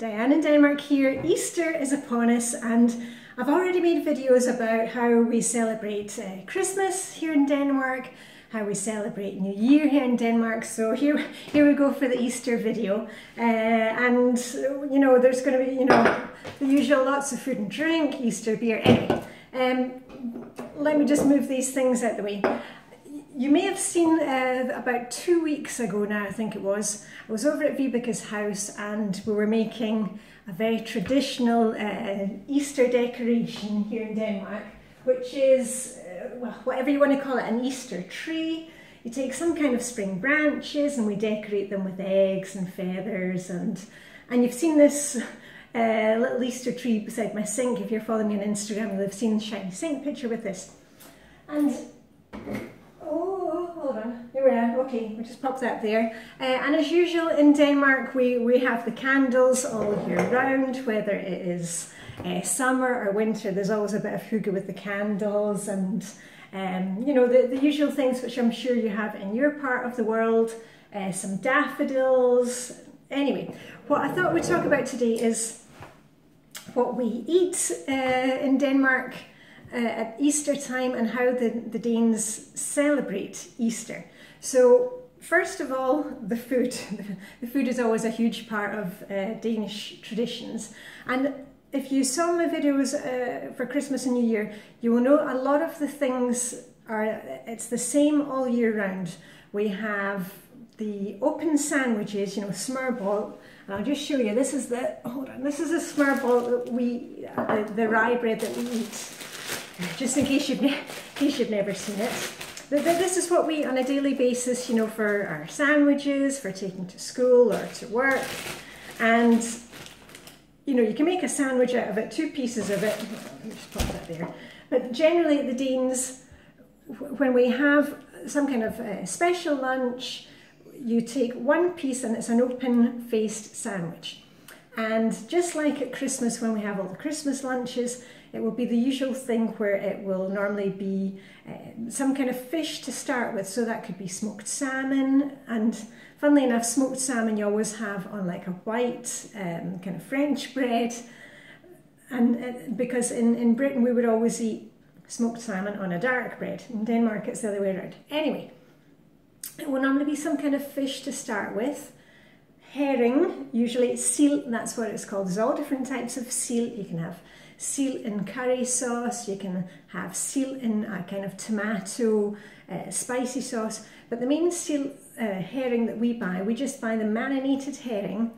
Diane in Denmark here. Easter is upon us and I've already made videos about how we celebrate Christmas here in Denmark, how we celebrate New Year here in Denmark. So here we go for the Easter video. And you know, there's going to be, you know, the usual lots of food and drink, Easter beer. Anyway, let me just move these things out the way. You may have seen about 2 weeks ago now, I think it was, I was over at Vibeka's house and we were making a very traditional Easter decoration here in Denmark, which is, well, whatever you want to call it, an Easter tree. You take some kind of spring branches and we decorate them with eggs and feathers, and you've seen this little Easter tree beside my sink. If you're following me on Instagram, you'll have seen the shiny sink picture with this. And hold on, here we are, okay, we'll just pop that there. And as usual in Denmark, we have the candles all year round, whether it is summer or winter. There's always a bit of hygge with the candles and you know, the usual things which I'm sure you have in your part of the world, some daffodils. Anyway, what I thought we'd talk about today is what we eat in Denmark at Easter time and how the Danes celebrate Easter. So first of all, the food. The food is always a huge part of Danish traditions. And if you saw my videos for Christmas and New Year, you will know a lot of the things it's the same all year round. We have the open sandwiches, you know, smørrebrød. And I'll just show you, this is the, hold on, this is the smørrebrød that we, the rye bread that we eat. Just in case you've never seen it. This is what we eat on a daily basis, you know, for our sandwiches, for taking to school or to work. And, you know, you can make a sandwich out of it, 2 pieces of it. Let me just pop that there. But generally the Danes, when we have some kind of special lunch, you take 1 piece and it's an open-faced sandwich. And just like at Christmas when we have all the Christmas lunches, it will be the usual thing where it will normally be some kind of fish to start with. So that could be smoked salmon, and funnily enough, smoked salmon you always have on like a white kind of French bread. And because in Britain we would always eat smoked salmon on a dark bread. In Denmark it's the other way around. Anyway, it will normally be some kind of fish to start with. Herring, usually it's seal, that's what it's called. There's all different types of seal. You can have seal in curry sauce, you can have seal in a kind of tomato spicy sauce. But the main seal herring that we buy, we just buy the marinated herring,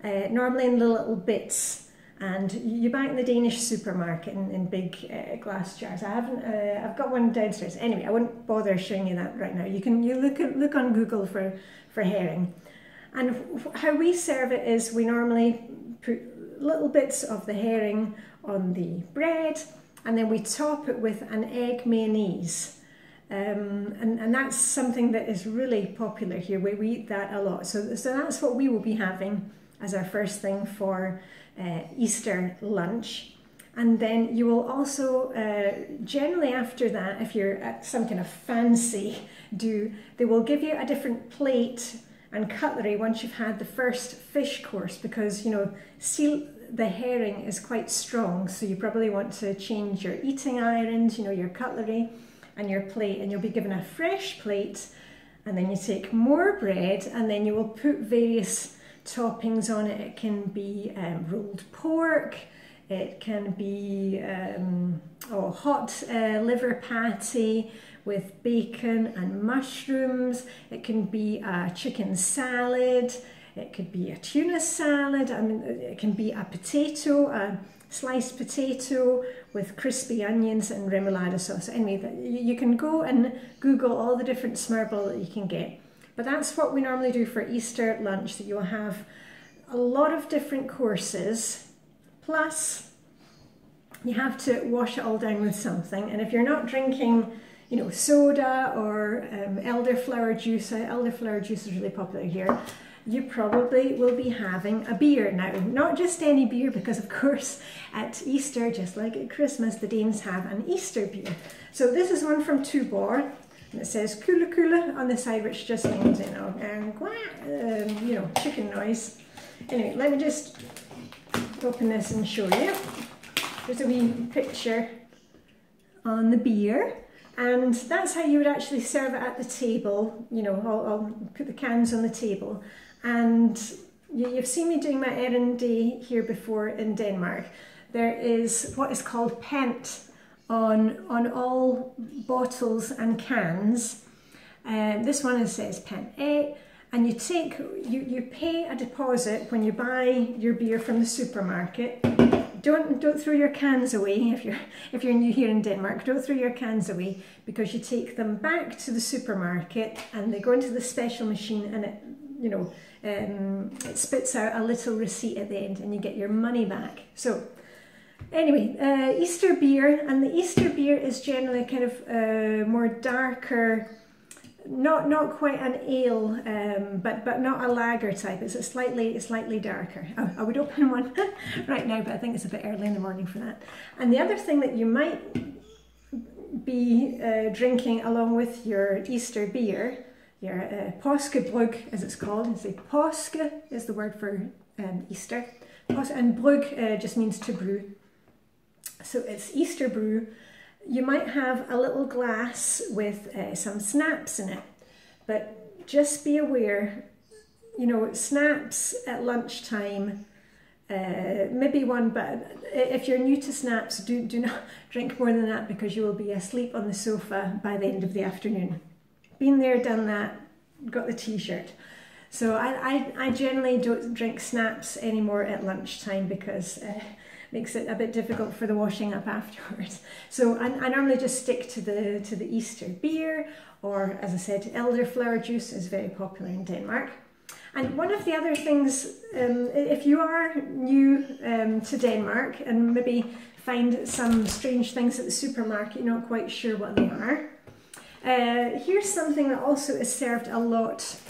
normally in the little bits. And you buy it in the Danish supermarket in big glass jars. I've got one downstairs. Anyway, I won't bother showing you that right now. You look on Google for herring. And how we serve it is we normally put little bits of the herring on the bread, and then we top it with an egg mayonnaise. And that's something that is really popular here. We eat that a lot. So that's what we will be having as our first thing for Easter lunch. And then you will also, generally after that, if you're at some kind of fancy do, they will give you a different plate and cutlery once you've had the first fish course, because, you know, the herring is quite strong, so you probably want to change your eating irons, you know, your cutlery and your plate, and you'll be given a fresh plate, and then you take more bread and then you will put various toppings on it. It can be rolled pork, it can be hot liver patty with bacon and mushrooms. It can be a chicken salad. It could be a tuna salad. I mean, it can be a potato, a sliced potato with crispy onions and remoulade sauce. Anyway, you can go and Google all the different smørrebrød that you can get. But that's what we normally do for Easter lunch, that you'll have a lot of different courses, plus you have to wash it all down with something. And if you're not drinking, you know, soda or elderflower juice is really popular here, you probably will be having a beer. Now, not just any beer, because of course at Easter, just like at Christmas, the Danes have an Easter beer. So this is one from Tuborg, and it says kule kule on the side, which just means, you know, chicken noise. Anyway, let me just open this and show you. There's a wee picture on the beer, and that's how you would actually serve it at the table. You know, I'll put the cans on the table, and you've seen me doing my errand day here before in Denmark. There is what is called pant on all bottles and cans. This one says pant 8, and you pay a deposit when you buy your beer from the supermarket. Don't throw your cans away if you're new here in Denmark. Don't throw your cans away, because you take them back to the supermarket and they go into the special machine, and it spits out a little receipt at the end, and you get your money back. So anyway, Easter beer, and the Easter beer is generally kind of more darker. Not quite an ale, but not a lager type. It's slightly darker. I would open one right now, but I think it's a bit early in the morning for that. And the other thing that you might be drinking along with your Easter beer, your påskebrygg, as it's called. And say påske is the word for Easter, and brygg just means to brew. So it's Easter brew. You might have a little glass with some snaps in it, but just be aware, you know, snaps at lunchtime, maybe one, but if you're new to snaps, do not drink more than that, because you will be asleep on the sofa by the end of the afternoon. Been there, done that, got the t-shirt. So I generally don't drink snaps anymore at lunchtime, because makes it a bit difficult for the washing up afterwards. So I normally just stick to the Easter beer, or as I said, elderflower juice is very popular in Denmark. And one of the other things, if you are new to Denmark and maybe find some strange things at the supermarket, you're not quite sure what they are, here's something that also is served a lot.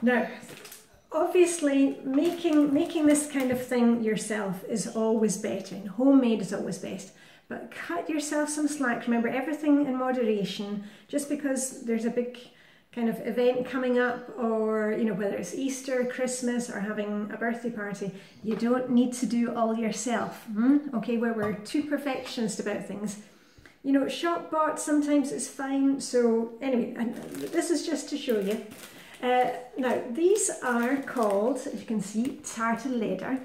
Now, obviously, making this kind of thing yourself is always better, and homemade is always best. But cut yourself some slack. Remember, everything in moderation. Just because there's a big kind of event coming up, or you know, whether it's Easter, Christmas, or having a birthday party, you don't need to do all yourself. Okay, where we're too perfectionist about things. You know, shop bought sometimes is fine. So anyway, and this is just to show you. Now, these are called, as you can see, cheerleader,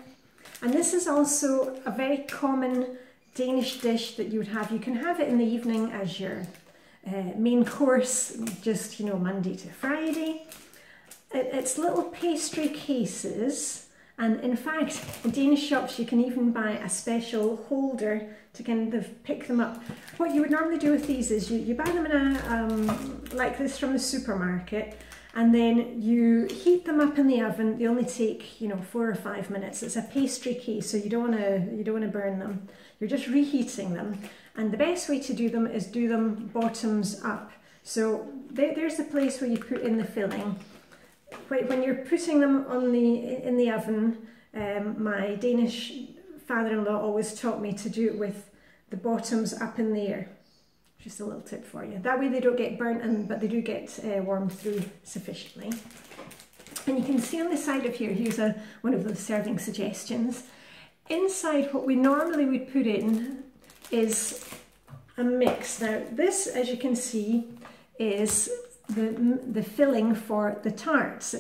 and this is also a very common Danish dish that you would have. You can have it in the evening as your main course, just, you know, Monday to Friday. It's little pastry cases, and in fact, in Danish shops you can even buy a special holder to kind of pick them up. What you would normally do with these is you buy them in a, like this from the supermarket, and then you heat them up in the oven. They only take, you know, 4 or 5 minutes. It's a pastry case, so you don't want to burn them. You're just reheating them, and the best way to do them is do them bottoms up. So there's the place where you put in the filling. When you're putting them in the oven, my Danish father-in-law always taught me to do it with the bottoms up in the air. Just a little tip for you. That way they don't get burnt, but they do get warmed through sufficiently. And you can see on the side of here, here's one of those serving suggestions. Inside, what we normally would put in is a mix. Now this, as you can see, is the filling for the tarts.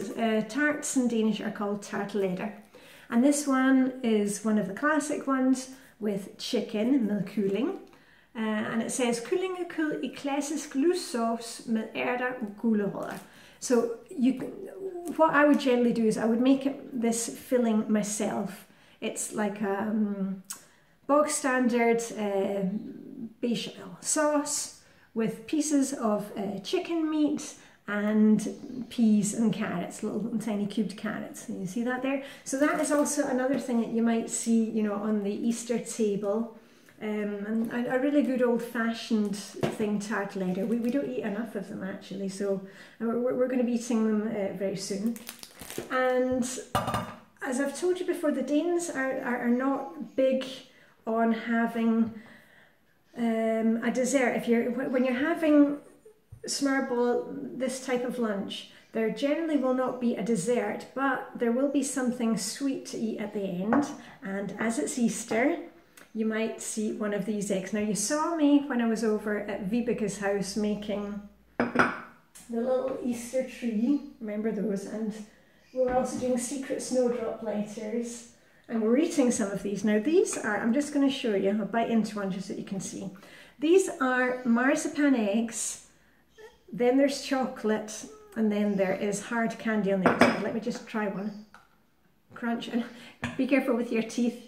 Tarts in Danish are called tarteletter. And this one is one of the classic ones with chicken, med kylling. And it says kyllingekød i klassisk lyssauce med ærter og gulerødder. So what I would generally do is I would make this filling myself. It's like a bog standard bechamel sauce with pieces of chicken meat and peas and carrots, little tiny cubed carrots. You see that there? So that is also another thing that you might see, you know, on the Easter table. And a really good old-fashioned thing, tarteletter. We don't eat enough of them actually, so we're going to be eating them very soon. And as I've told you before, the Danes are not big on having a dessert. When you're having smørrebrød, this type of lunch, There generally will not be a dessert, but there will be something sweet to eat at the end. And as it's Easter, you might see one of these eggs. Now, you saw me when I was over at Vibeka's house making the little Easter tree. Remember those? And we were also doing secret snowdrop lighters. And we're eating some of these. Now, these are, I'm just going to show you, I'll bite into one just so you can see. These are marzipan eggs, then there's chocolate, and then there is hard candy on the outside. Let me just try one. Crunch, and be careful with your teeth.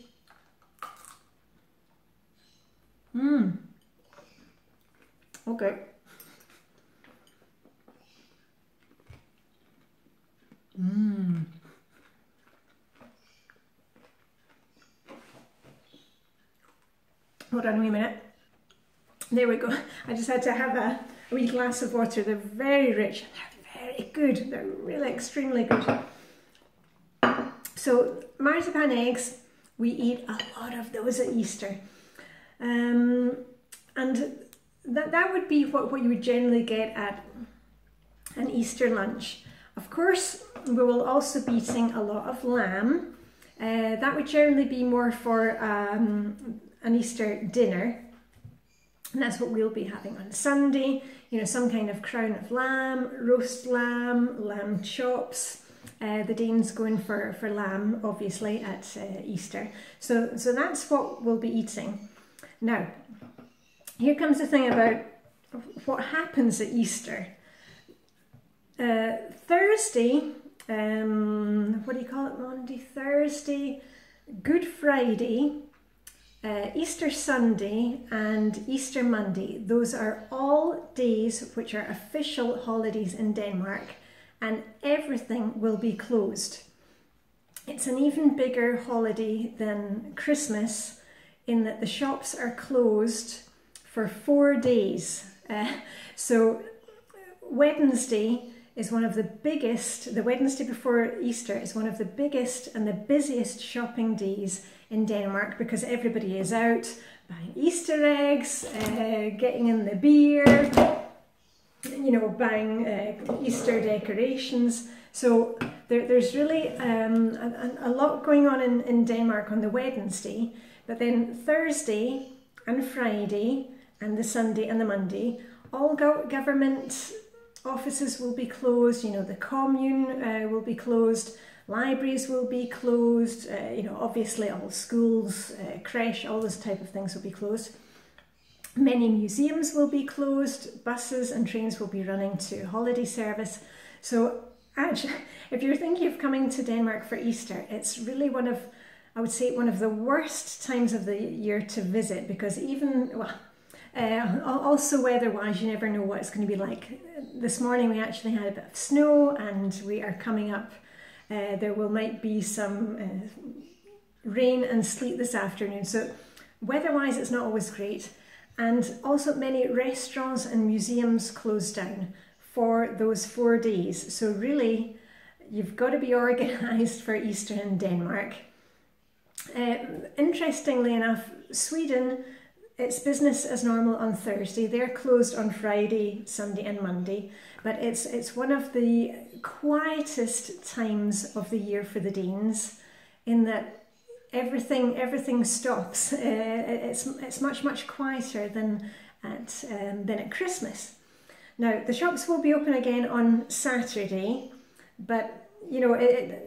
Okay. Hold on a wee minute. There we go. I just had to have a wee glass of water. They're very rich. They're very good. They're really extremely good. So marzipan eggs, we eat a lot of those at Easter. And that would be what you would generally get at an Easter lunch. Of course, we will also be eating a lot of lamb. That would generally be more for an Easter dinner. And that's what we'll be having on Sunday. You know, some kind of crown of lamb, roast lamb, lamb chops. The Danes going for lamb, obviously, at Easter. So that's what we'll be eating. Now, here comes the thing about what happens at Easter. Thursday, what do you call it, Monday? Thursday, Good Friday, Easter Sunday and Easter Monday. Those are all days which are official holidays in Denmark, and everything will be closed. It's an even bigger holiday than Christmas in that the shops are closed for 4 days. So Wednesday is one of the biggest, the Wednesday before Easter is one of the biggest and the busiest shopping days in Denmark, because everybody is out buying Easter eggs, getting in the beer, you know, buying Easter decorations. So there's really a lot going on in Denmark on the Wednesday, but then Thursday and Friday and the Sunday and the Monday, all government offices will be closed. You know, the commune will be closed, libraries will be closed, you know, obviously all schools, creche, all those type of things will be closed. Many museums will be closed, buses and trains will be running to holiday service. So actually, if you're thinking of coming to Denmark for Easter, it's really one of, I would say, one of the worst times of the year to visit, because even, well, also weather-wise, you never know what it's going to be like. This morning we actually had a bit of snow, and we are coming up. There might be some rain and sleet this afternoon. So weather-wise, it's not always great. And also many restaurants and museums closed down for those 4 days. So really, you've got to be organised for Easter in Denmark. Interestingly enough, Sweden, it's business as normal on Thursday. They're closed on Friday, Sunday and Monday. But it's one of the quietest times of the year for the Danes, in that everything stops. It's much quieter than at Christmas. Now, the shops will be open again on Saturday, but you know,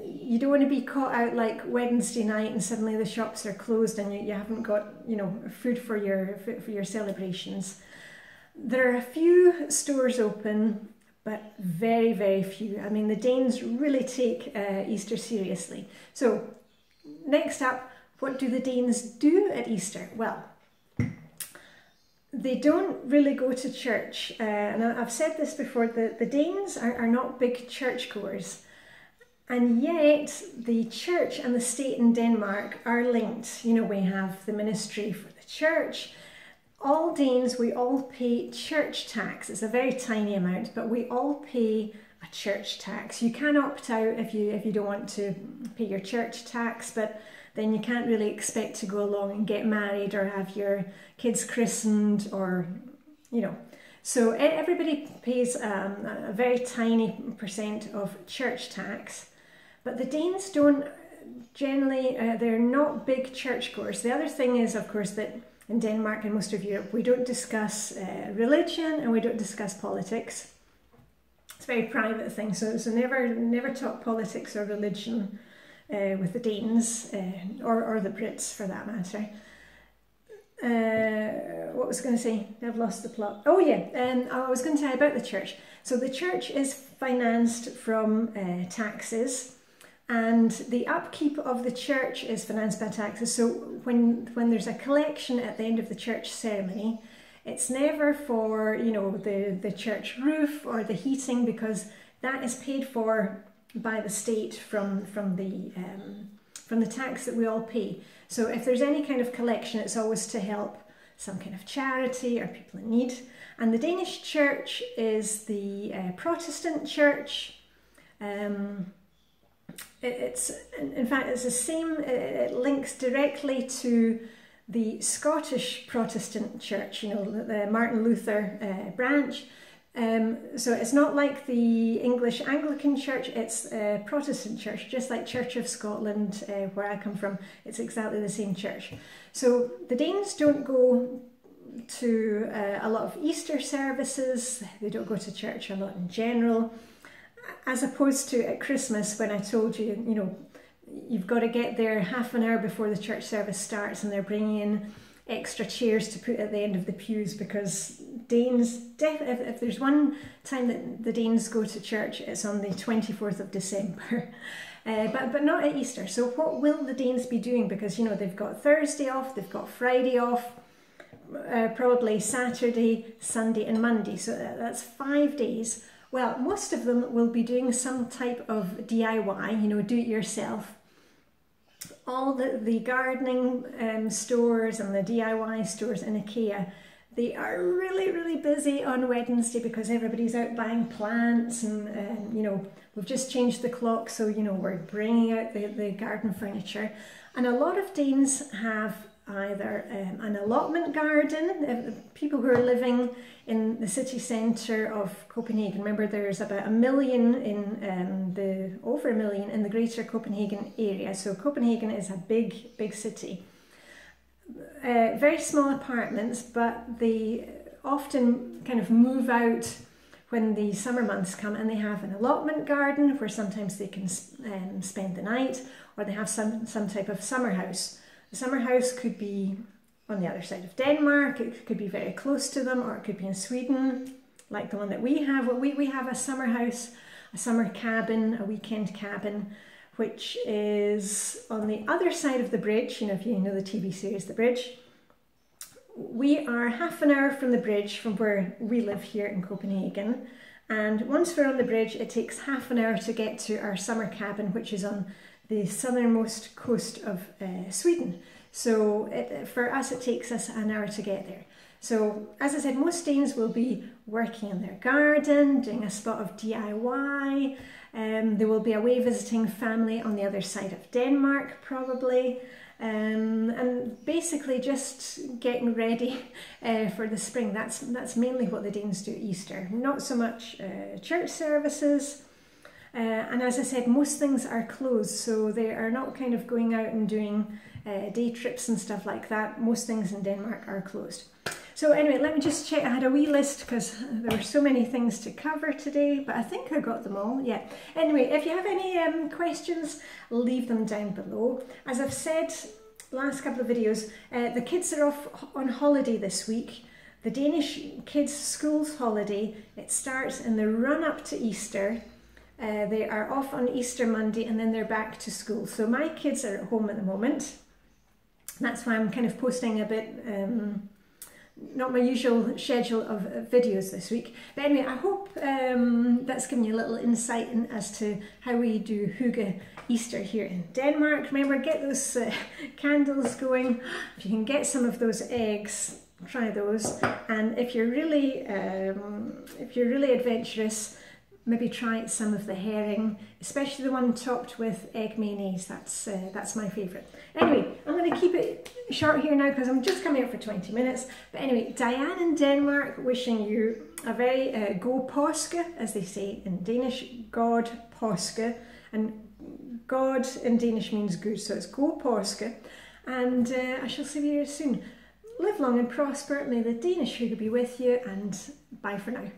you don't want to be caught out like Wednesday night and suddenly the shops are closed and you haven't got, you know, food for your celebrations. There are a few stores open, but very few. I mean, the Danes really take Easter seriously. So next up, what do the Danes do at Easter? Well, they don't really go to church. And I've said this before, the Danes are not big churchgoers. And yet the church and the state in Denmark are linked. You know, we have the ministry for the church. All Danes, we all pay church tax. It's a very tiny amount, but we all pay a church tax. You can opt out if you don't want to pay your church tax, but then you can't really expect to go along and get married or have your kids christened, or, you know. So everybody pays a very tiny percent of church tax, but the Danes don't generally, they're not big churchgoers. The other thing is, of course, that in Denmark and most of Europe, we don't discuss religion and we don't discuss politics. It's a very private thing, so never talk politics or religion with the Danes or the Brits for that matter. What was I going to say? I've lost the plot. Oh yeah, I was going to say about the church. So the church is financed from taxes, and the upkeep of the church is financed by taxes. So when there's a collection at the end of the church ceremony, it's never for, you know, the church roof or the heating, because that is paid for by the state from the tax that we all pay. So if there's any kind of collection, it's always to help some kind of charity or people in need. And the Danish church is the Protestant church. It's in fact, it's the same. It links directly to the Scottish Protestant church, you know, the Martin Luther branch. So it's not like the English Anglican church, it's a Protestant church, just like Church of Scotland, where I come from. It's exactly the same church. So the Danes don't go to a lot of Easter services, they don't go to church a lot in general, as opposed to at Christmas, when I told you, you know, you've got to get there half an hour before the church service starts, and they're bringing in extra chairs to put at the end of the pews, because Danes, if there's one time that the Danes go to church, it's on the 24th of December, but not at Easter. So what will the Danes be doing? Because, you know, they've got Thursday off, they've got Friday off, probably Saturday, Sunday and Monday, so that's 5 days. Well, most of them will be doing some type of DIY, you know, do it yourself. All the gardening stores and the DIY stores in IKEA, they are really busy on Wednesday, because everybody's out buying plants, and you know, we've just changed the clock, so you know, we're bringing out the garden furniture. And a lot of Danes have either an allotment garden, people who are living in the city centre of Copenhagen. Remember, there's about 1 million in over 1 million in the greater Copenhagen area. So Copenhagen is a big city. Very small apartments, but they often kind of move out when the summer months come, and they have an allotment garden where sometimes they can spend the night, or they have some type of summer house. The summer house could be on the other side of Denmark, it could be very close to them, or it could be in Sweden, like the one that we have. Well, we have a summer house, a summer cabin, a weekend cabin, which is on the other side of the bridge. You know, if you know the TV series The Bridge. We are half an hour from the bridge from where we live here in Copenhagen. And once we're on the bridge, it takes half an hour to get to our summer cabin, which is on the southernmost coast of Sweden. So for us, it takes us an hour to get there. So as I said, most Danes will be working in their garden, doing a spot of DIY. There will be away visiting family on the other side of Denmark, probably. And basically just getting ready for the spring. That's mainly what the Danes do at Easter. Not so much church services. And as I said, most things are closed, so they are not kind of going out and doing day trips and stuff like that. Most things in Denmark are closed. So anyway, let me just check. I had a wee list because there were so many things to cover today, but I think I got them all. Yeah. Anyway, if you have any questions, leave them down below. As I've said last couple of videos, the kids are off on holiday this week. The Danish kids' school's holiday, it starts in the run-up to Easter. They are off on Easter Monday, and then they're back to school. So my kids are at home at the moment. That's why I'm kind of posting a bit, not my usual schedule of videos this week. But anyway, I hope that's given you a little insight as to how we do Hygge Easter here in Denmark. Remember, get those candles going. If you can get some of those eggs, try those. And if you're really adventurous, maybe try some of the herring, especially the one topped with egg mayonnaise. That's my favourite. Anyway, I'm going to keep it short here now because I'm just coming up for 20 minutes. But anyway, Diane in Denmark wishing you a very god påske, as they say in Danish, god påske. And God in Danish means good, so it's god påske. And I shall see you soon. Live long and prosper. May the Danish sugar be with you, and bye for now.